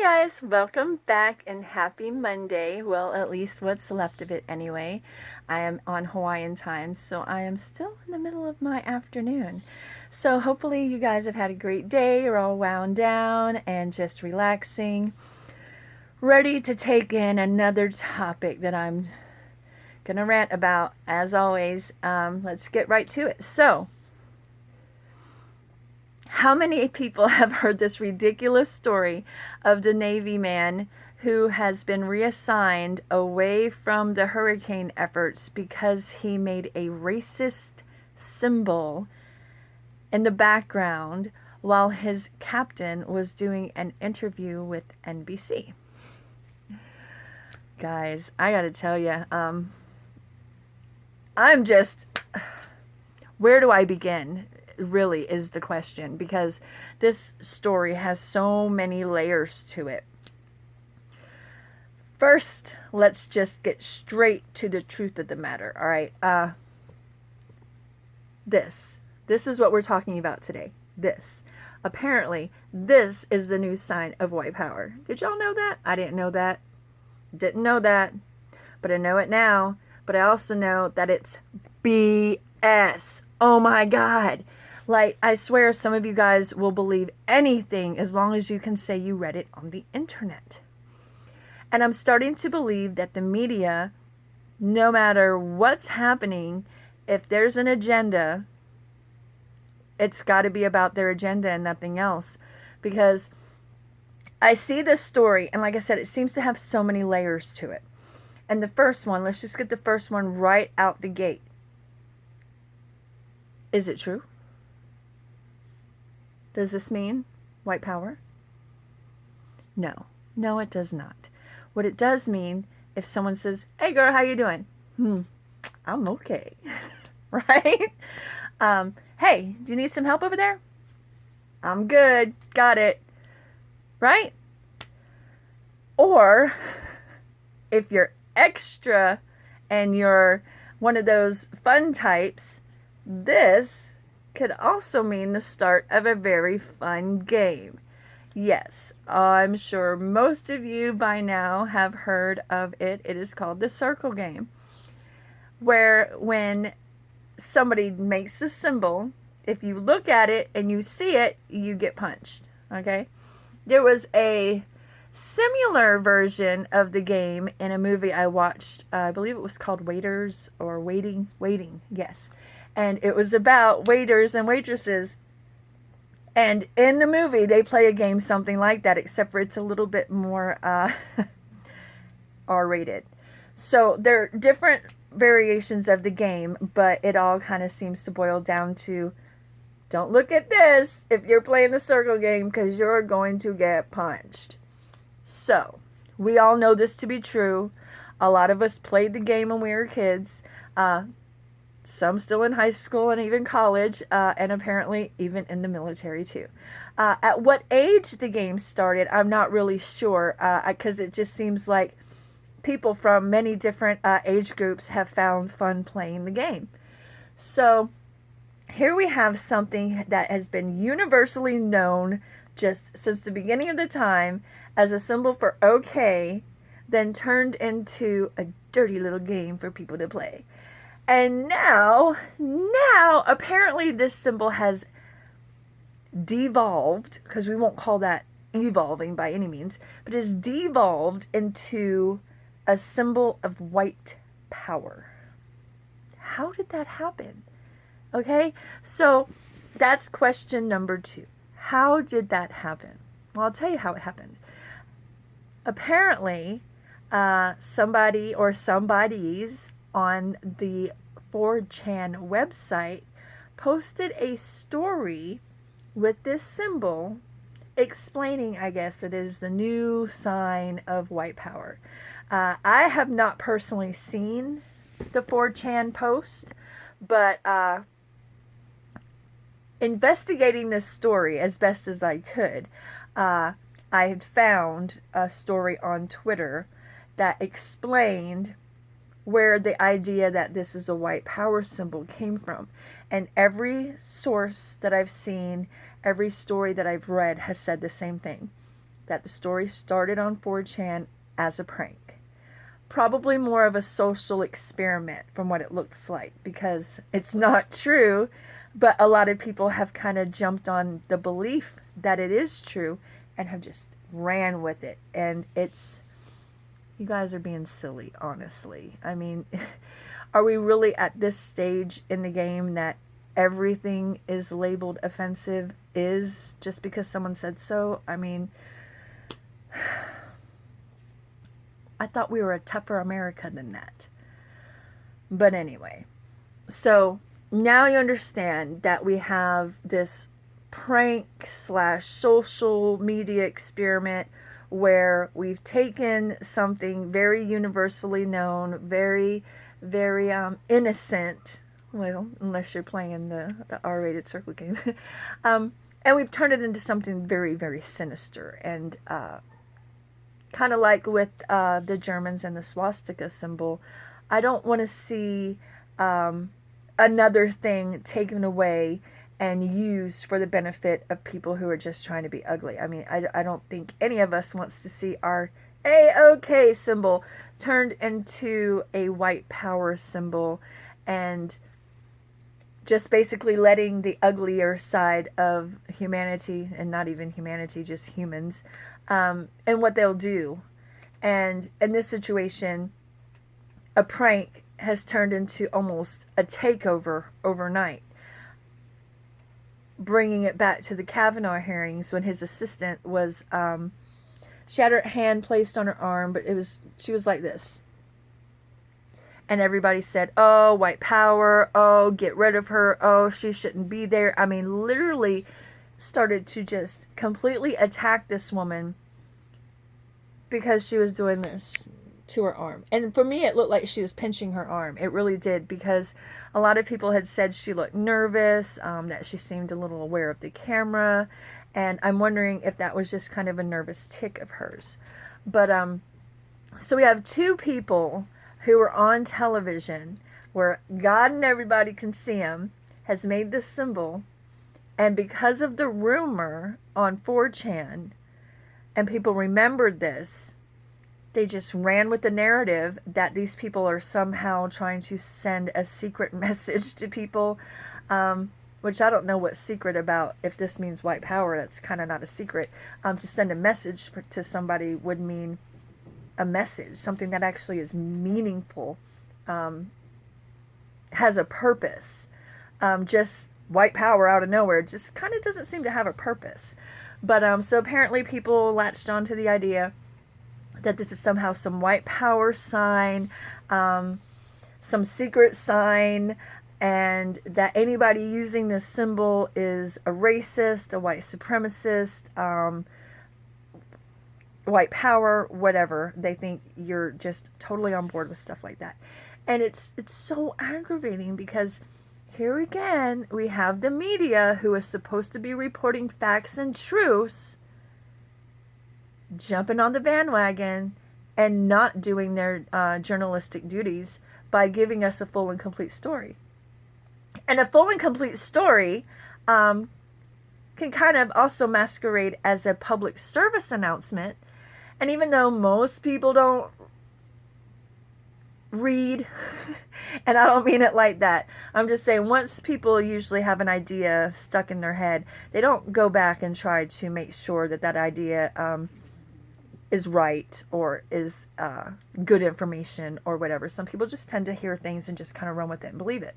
guys, welcome back and happy Monday. Well, at least what's left of it anyway. I am on Hawaiian time, so I am still in the middle of my afternoon. So hopefully you guys have had a great day. You're all wound down and just relaxing, ready to take in another topic that I'm gonna rant about. As always, let's get right to it. So, how many people have heard this ridiculous story of the Navy man who has been reassigned away from the hurricane efforts because he made a racist symbol in the background while his captain was doing an interview with NBC? Guys, I gotta tell you, I'm just, where do I begin? Really is the question, because this story has so many layers to it. First, let's just get straight to the truth of the matter. All right. This is what we're talking about today. Apparently, this is the new sign of white power. Did y'all know that? I didn't know that. Didn't know that, but I know it now. But I also know that it's BS. Oh my God. Like, I swear some of you guys will believe anything as long as you can say you read it on the internet. And I'm starting to believe that the media, no matter what's happening, if there's an agenda, it's got to be about their agenda and nothing else. Because I see this story, and like I said, it seems to have so many layers to it. And the first one, let's just get the first one right out the gate. Is it true? Does this mean white power? No. No, it does not. What it does mean, if someone says, "Hey girl, how you doing?" I'm okay. Right? Hey, do you need some help over there? I'm good. Got it. Right? Or if you're extra and you're one of those fun types, this could also mean the start of a very fun game. Yes, I'm sure most of you by now have heard of it. It is called the circle game, where when somebody makes a symbol, if you look at it and you see it, you get punched. Okay? There was a similar version of the game in a movie I watched. I believe it was called Waiters or Waiting, yes. And it was about waiters and waitresses. And in the movie, they play a game something like that, except for it's a little bit more R-rated. So there are different variations of the game, but it all kind of seems to boil down to, don't look at this if you're playing the circle game, because you're going to get punched. So, we all know this to be true. A lot of us played the game when we were kids. Some still in high school and even college, and apparently even in the military too. At what age the game started, I'm not really sure, because it just seems like people from many different age groups have found fun playing the game. So, here we have something that has been universally known just since the beginning of the time as a symbol for okay, then turned into a dirty little game for people to play. And now, apparently this symbol has devolved, because we won't call that evolving by any means, but is devolved into a symbol of white power. How did that happen? Okay, so that's question number 2. How did that happen? Well, I'll tell you how it happened. Apparently, somebody or somebodies on the 4chan website posted a story with this symbol explaining, I guess, it is the new sign of white power. I have not personally seen the 4chan post, but investigating this story as best as I could, I had found a story on Twitter that explained where the idea that this is a white power symbol came from. And every source that I've seen, every story that I've read has said the same thing. that the story started on 4chan as a prank. Probably more of a social experiment from what it looks like, because it's not true, but a lot of people have kind of jumped on the belief that it is true and have just ran with it. And it's, you guys are being silly, honestly. I mean, are we really at this stage in the game that everything is labeled offensive is just because someone said so? I mean, I thought we were a tougher America than that. But anyway, so now you understand that we have this prank slash social media experiment where we've taken something very universally known, very, very innocent, well, unless you're playing the R-rated circle game, and we've turned it into something very, very sinister, and kind of like with the Germans and the swastika symbol. I don't want to see another thing taken away and used for the benefit of people who are just trying to be ugly. I mean, I don't think any of us wants to see our A-OK symbol turned into a white power symbol and just basically letting the uglier side of humanity, and not even humanity, just humans, and what they'll do. And in this situation, a prank has turned into almost a takeover overnight. Bringing it back to the Kavanaugh hearings when his assistant was, she had her hand placed on her arm, but she was like this. And everybody said, oh, white power, oh, get rid of her, oh, she shouldn't be there. I mean, literally started to just completely attack this woman because she was doing this to her arm. And for me, it looked like she was pinching her arm. It really did, because a lot of people had said she looked nervous, that she seemed a little aware of the camera, and I'm wondering if that was just kind of a nervous tick of hers. But so we have two people who are on television where God and everybody can see them, has made this symbol, and because of the rumor on 4chan, and people remembered this, they just ran with the narrative that these people are somehow trying to send a secret message to people, which I don't know what's secret about. If this means white power, that's kind of not a secret. To send a message to somebody would mean a message, something that actually is meaningful, has a purpose. Just white power out of nowhere just kind of doesn't seem to have a purpose. But so apparently people latched onto the idea that this is somehow some white power sign, some secret sign, and that anybody using this symbol is a racist, a white supremacist, white power, whatever. They think you're just totally on board with stuff like that. And it's so aggravating, because here again we have the media, who is supposed to be reporting facts and truths, jumping on the bandwagon and not doing their journalistic duties by giving us a full and complete story. And a full and complete story can kind of also masquerade as a public service announcement. And even though most people don't read, and I don't mean it like that, I'm just saying once people usually have an idea stuck in their head, they don't go back and try to make sure that that idea is right or is good information or whatever. Some people just tend to hear things and just kind of run with it and believe it.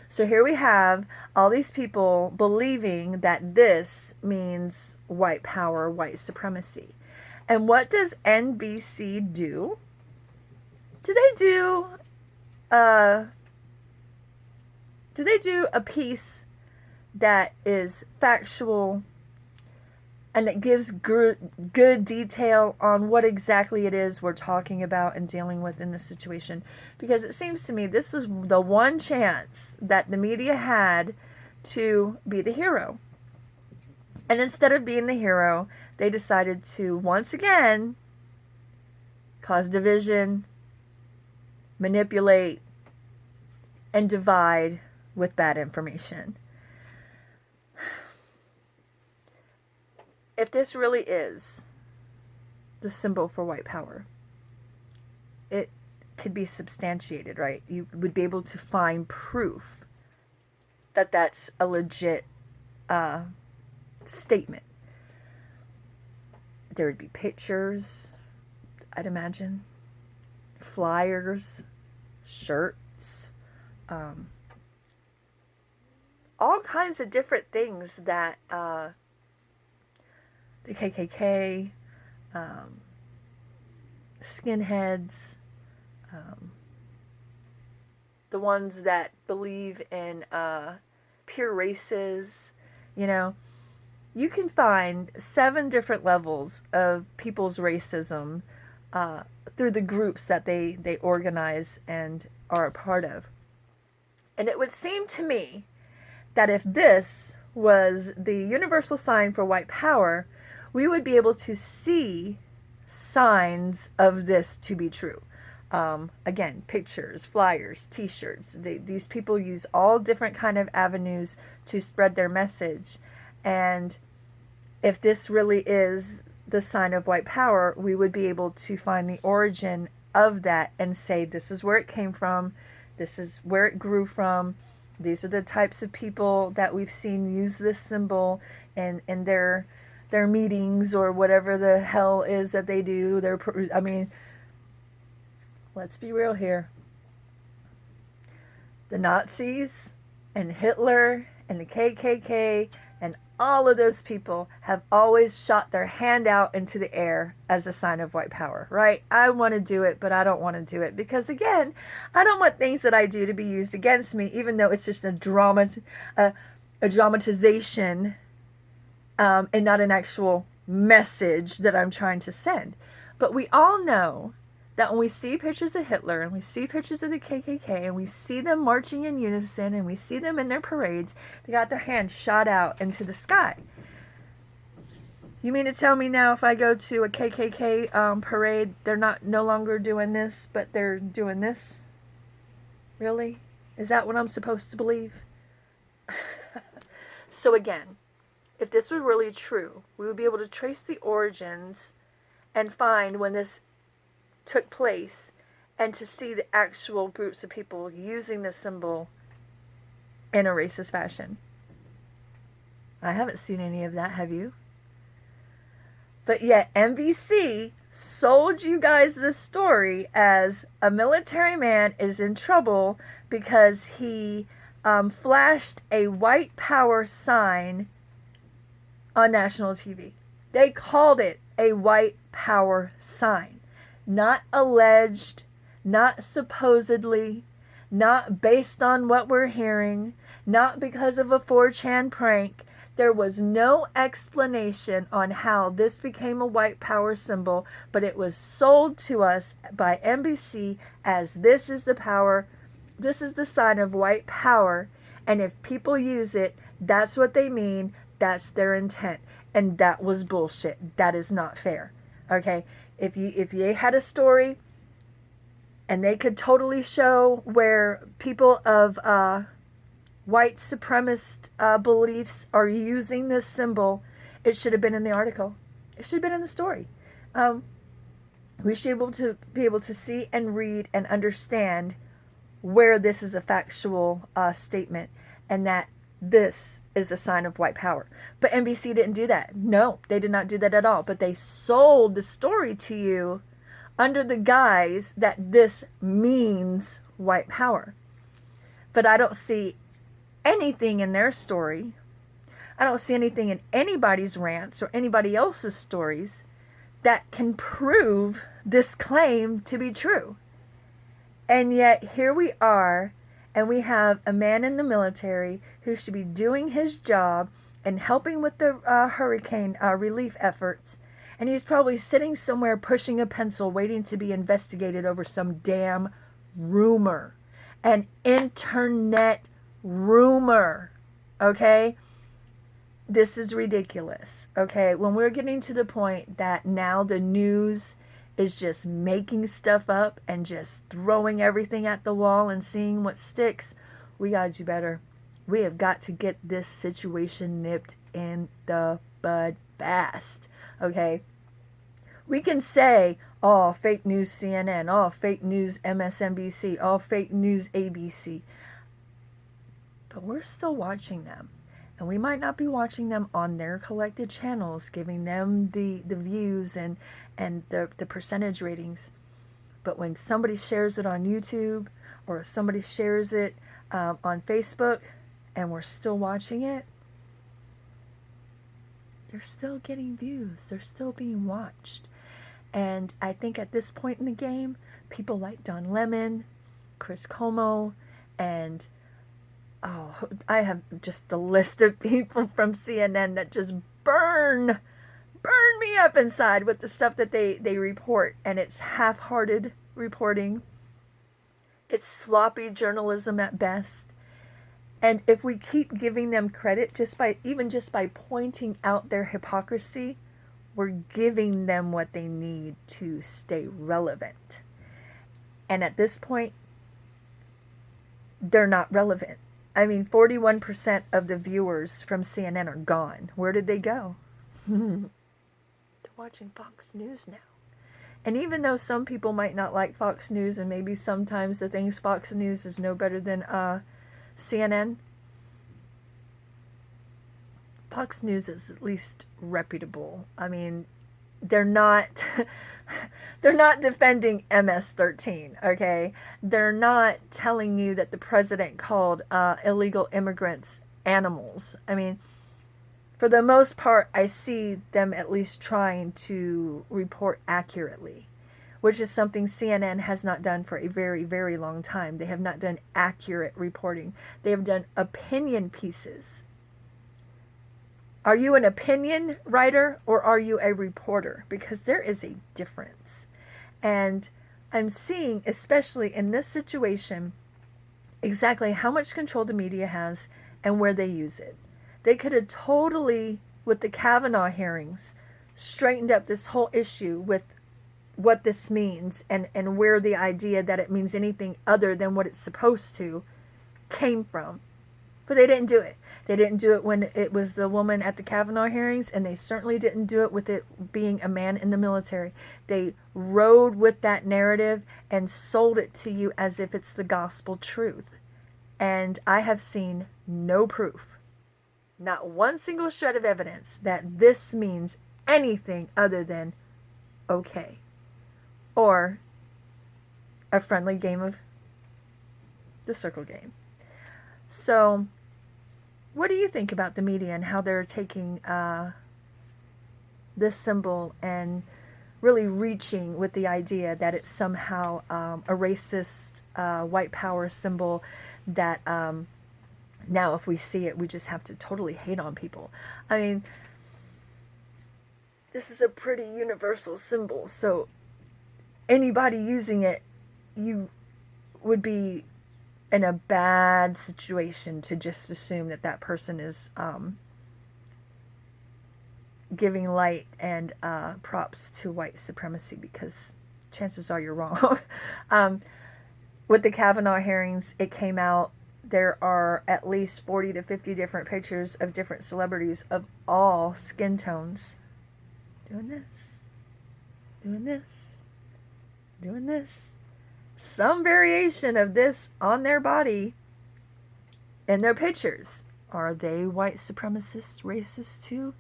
So here we have all these people believing that this means white power, white supremacy. And what does NBC do? Do they do a piece that is factual and it gives good detail on what exactly it is we're talking about and dealing with in this situation? Because it seems to me this was the one chance that the media had to be the hero. And instead of being the hero, they decided to once again cause division, manipulate, and divide with bad information. If this really is the symbol for white power, it could be substantiated, right? You would be able to find proof that that's a legit statement. There would be pictures, I'd imagine, flyers, shirts, all kinds of different things that the KKK, skinheads, the ones that believe in pure races, you can find 7 different levels of people's racism through the groups that they organize and are a part of. And it would seem to me that if this was the universal sign for white power, we would be able to see signs of this to be true. Again, pictures, flyers, t-shirts. These people use all different kind of avenues to spread their message. And if this really is the sign of white power, we would be able to find the origin of that and say, this is where it came from. This is where it grew from. These are the types of people that we've seen use this symbol in their meetings or whatever the hell is that they do. Let's be real here. The Nazis and Hitler and the KKK and all of those people have always shot their hand out into the air as a sign of white power, right? I want to do it, but I don't want to do it because, again, I don't want things that I do to be used against me, even though it's just a dramatization and not an actual message that I'm trying to send. But we all know that when we see pictures of Hitler and we see pictures of the KKK and we see them marching in unison and we see them in their parades, they got their hands shot out into the sky. You mean to tell me now if I go to a KKK parade, they're no longer doing this, but they're doing this? Really? Is that what I'm supposed to believe? So again, if this were really true, we would be able to trace the origins and find when this took place and to see the actual groups of people using the symbol in a racist fashion. I haven't seen any of that, have you? But yet NBC sold you guys this story as a military man is in trouble because he flashed a white power sign on national TV. They called it a white power sign. Not alleged, not supposedly, not based on what we're hearing, not because of a 4chan prank. There was no explanation on how this became a white power symbol, but it was sold to us by NBC as this is the power, this is the sign of white power, and if people use it, that's what they mean, that's their intent. And that was bullshit. That is not fair. Okay? If they had a story and they could totally show where people of white supremacist beliefs are using this symbol, it should have been in the article. It should have been in the story. We should be able to see and read and understand where this is a factual statement and that this is a sign of white power. But NBC didn't do that. No, they did not do that at all. But they sold the story to you under the guise that this means white power. But I don't see anything in their story. I don't see anything in anybody's rants or anybody else's stories that can prove this claim to be true. And yet here we are, and we have a man in the military who should be doing his job and helping with the hurricane relief efforts. And he's probably sitting somewhere pushing a pencil waiting to be investigated over some damn rumor. An internet rumor. Okay? This is ridiculous. Okay? When we're getting to the point that now the news is just making stuff up and just throwing everything at the wall and seeing what sticks, we gotta do better. We have got to get this situation nipped in the bud fast. Okay? We can say, oh, fake news CNN, oh, fake news MSNBC, oh, fake news ABC. But we're still watching them. And we might not be watching them on their collected channels, giving them the views and the percentage ratings. But when somebody shares it on YouTube or somebody shares it on Facebook and we're still watching it, they're still getting views. They're still being watched. And I think at this point in the game, people like Don Lemon, Chris Cuomo, and I have just the list of people from CNN that just burn me up inside with the stuff that they report. And it's half-hearted reporting. It's sloppy journalism at best. And if we keep giving them credit just by pointing out their hypocrisy, we're giving them what they need to stay relevant. And at this point, they're not relevant. I mean, 41% of the viewers from CNN are gone. Where did they go? They're watching Fox News now. And even though some people might not like Fox News, and maybe sometimes the things Fox News is no better than CNN, Fox News is at least reputable. I mean, they're not defending MS-13, okay? They're not telling you that the president called illegal immigrants animals. I mean, for the most part, I see them at least trying to report accurately, which is something CNN has not done for a very, very long time. They have not done accurate reporting. They have done opinion pieces. Are you an opinion writer or are you a reporter? Because there is a difference. And I'm seeing, especially in this situation, exactly how much control the media has and where they use it. They could have totally, with the Kavanaugh hearings, straightened up this whole issue with what this means and where the idea that it means anything other than what it's supposed to came from. But they didn't do it. They didn't do it when it was the woman at the Kavanaugh hearings, and they certainly didn't do it with it being a man in the military. They rode with that narrative and sold it to you as if it's the gospel truth. And I have seen no proof, not one single shred of evidence that this means anything other than okay, or a friendly game of the circle game. So what do you think about the media and how they're taking this symbol and really reaching with the idea that it's somehow a racist white power symbol that now if we see it, we just have to totally hate on people? I mean, this is a pretty universal symbol, so anybody using it, you would be in a bad situation to just assume that that person is giving light and props to white supremacy, because chances are you're wrong. With the Kavanaugh hearings, it came out there are at least 40 to 50 different pictures of different celebrities of all skin tones doing this, doing this, doing this. Some variation of this on their body in their pictures. Are they white supremacists, racist too?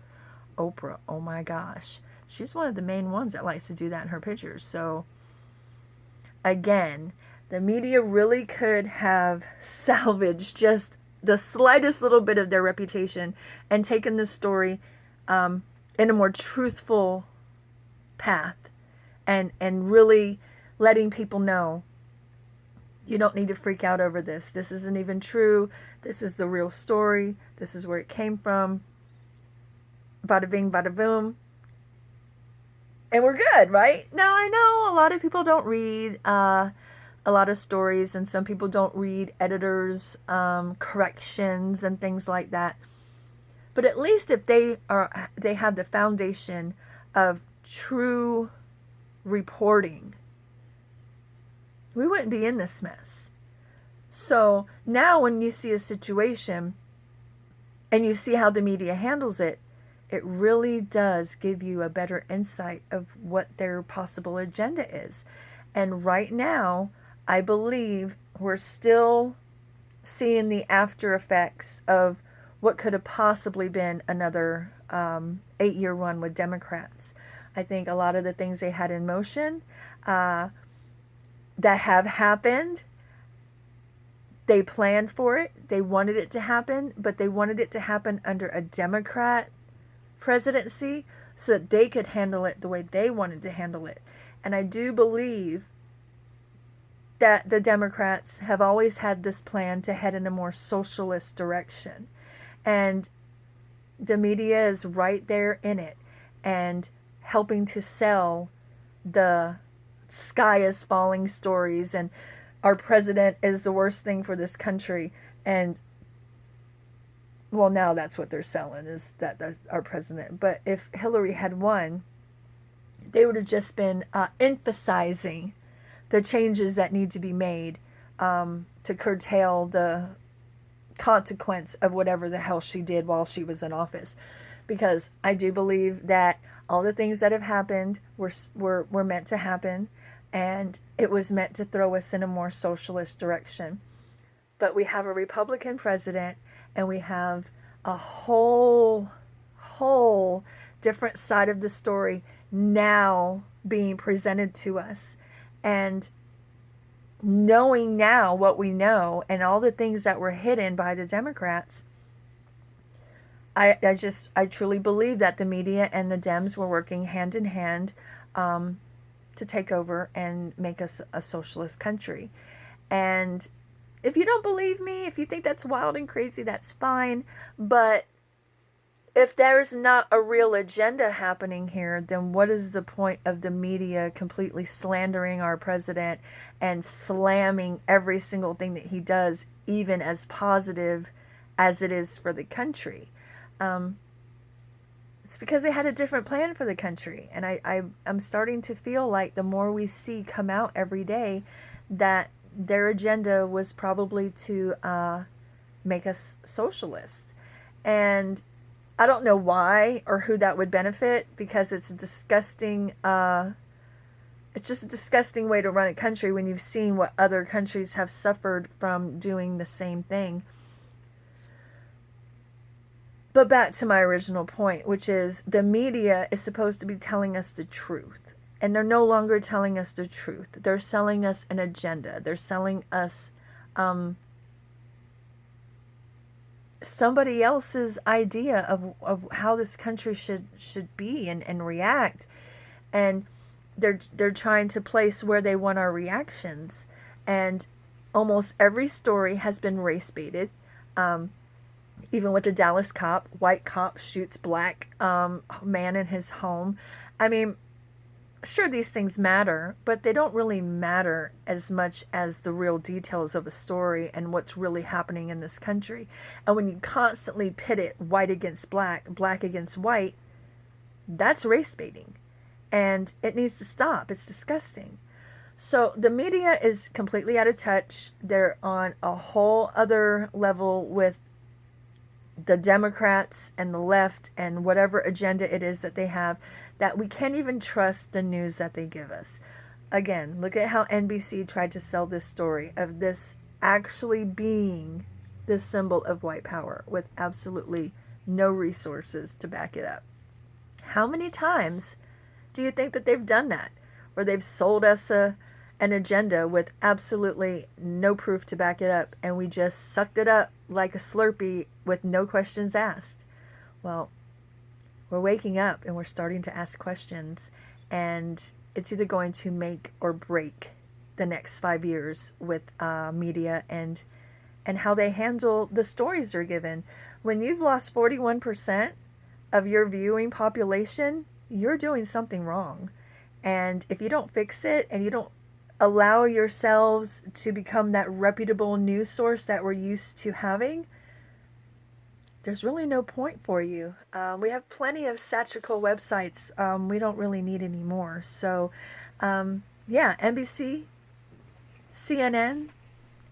Oprah, oh my gosh. She's one of the main ones that likes to do that in her pictures. So, again, the media really could have salvaged just the slightest little bit of their reputation and taken this story in a more truthful path and really letting people know, you don't need to freak out over this. This isn't even true. This is the real story. This is where it came from. Bada bing, bada boom. And we're good, right? Now, I know a lot of people don't read a lot of stories, and some people don't read editors' corrections and things like that. But at least if they have the foundation of true reporting, we wouldn't be in this mess. So now when you see a situation and you see how the media handles it, it really does give you a better insight of what their possible agenda is. And right now, I believe we're still seeing the after effects of what could have possibly been another 8-year run with Democrats. I think a lot of the things they had in motion that have happened, they planned for it, they wanted it to happen, but they wanted it to happen under a Democrat presidency so that they could handle it the way they wanted to handle it. And I do believe that the Democrats have always had this plan to head in a more socialist direction. And the media is right there in it and helping to sell the sky is falling stories and our president is the worst thing for this country. And well, now that's what they're selling, is that our president. But if Hillary had won, they would have just been emphasizing the changes that need to be made to curtail the consequence of whatever the hell she did while she was in office. Because I do believe that all the things that have happened were meant to happen, and it was meant to throw us in a more socialist direction. But we have a Republican president, and we have a whole different side of the story now being presented to us. And knowing now what we know and all the things that were hidden by the Democrats, I truly believe that the media and the Dems were working hand in hand to take over and make us a socialist country. And if you don't believe me, if you think that's wild and crazy, that's fine. But if there's not a real agenda happening here, then what is the point of the media completely slandering our president and slamming every single thing that he does, even as positive as it is for the country? It's because they had a different plan for the country. And I'm starting to feel like the more we see come out every day, that their agenda was probably to make us socialist. And I don't know why or who that would benefit, because it's a disgusting, it's just a disgusting way to run a country when you've seen what other countries have suffered from doing the same thing. But back to my original point, which is the media is supposed to be telling us the truth. And they're no longer telling us the truth. They're selling us an agenda. They're selling us somebody else's idea of how this country should be and react. And they're trying to place where they want our reactions. And almost every story has been race baited. Even with the Dallas cop, white cop shoots black man in his home. I mean, sure, these things matter, but they don't really matter as much as the real details of a story and what's really happening in this country. And when you constantly pit it white against black, black against white, that's race baiting. And it needs to stop. It's disgusting. So the media is completely out of touch. They're on a whole other level with the Democrats and the left and whatever agenda it is that they have, that we can't even trust the news that they give us. Again, look at how NBC tried to sell this story of this actually being the symbol of white power with absolutely no resources to back it up. How many times do you think that they've done that, where they've sold us an agenda with absolutely no proof to back it up, and we just sucked it up like a Slurpee with no questions asked? Well, we're waking up and we're starting to ask questions, and it's either going to make or break the next 5 years with media and how they handle the stories they're given. When you've lost 41% of your viewing population, you're doing something wrong. And if you don't fix it and you don't allow yourselves to become that reputable news source that we're used to having, there's really no point for you. We have plenty of satirical websites. We don't really need any more. So, yeah, NBC, CNN,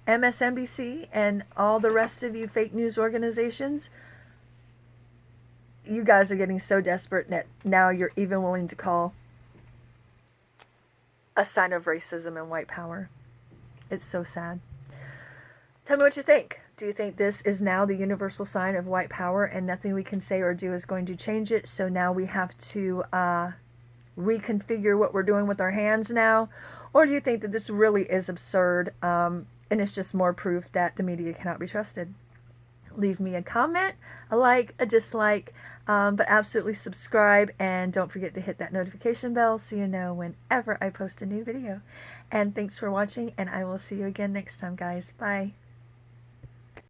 MSNBC, and all the rest of you fake news organizations, you guys are getting so desperate that now you're even willing to call a sign of racism and white power. It's so sad. Tell me what you think. Do you think this is now the universal sign of white power and nothing we can say or do is going to change it? So now we have to reconfigure what we're doing with our hands now? Or do you think that this really is absurd and it's just more proof that the media cannot be trusted? Leave me a comment, a like, a dislike, but absolutely subscribe, and don't forget to hit that notification bell so you know whenever I post a new video. And thanks for watching, and I will see you again next time, guys. Bye.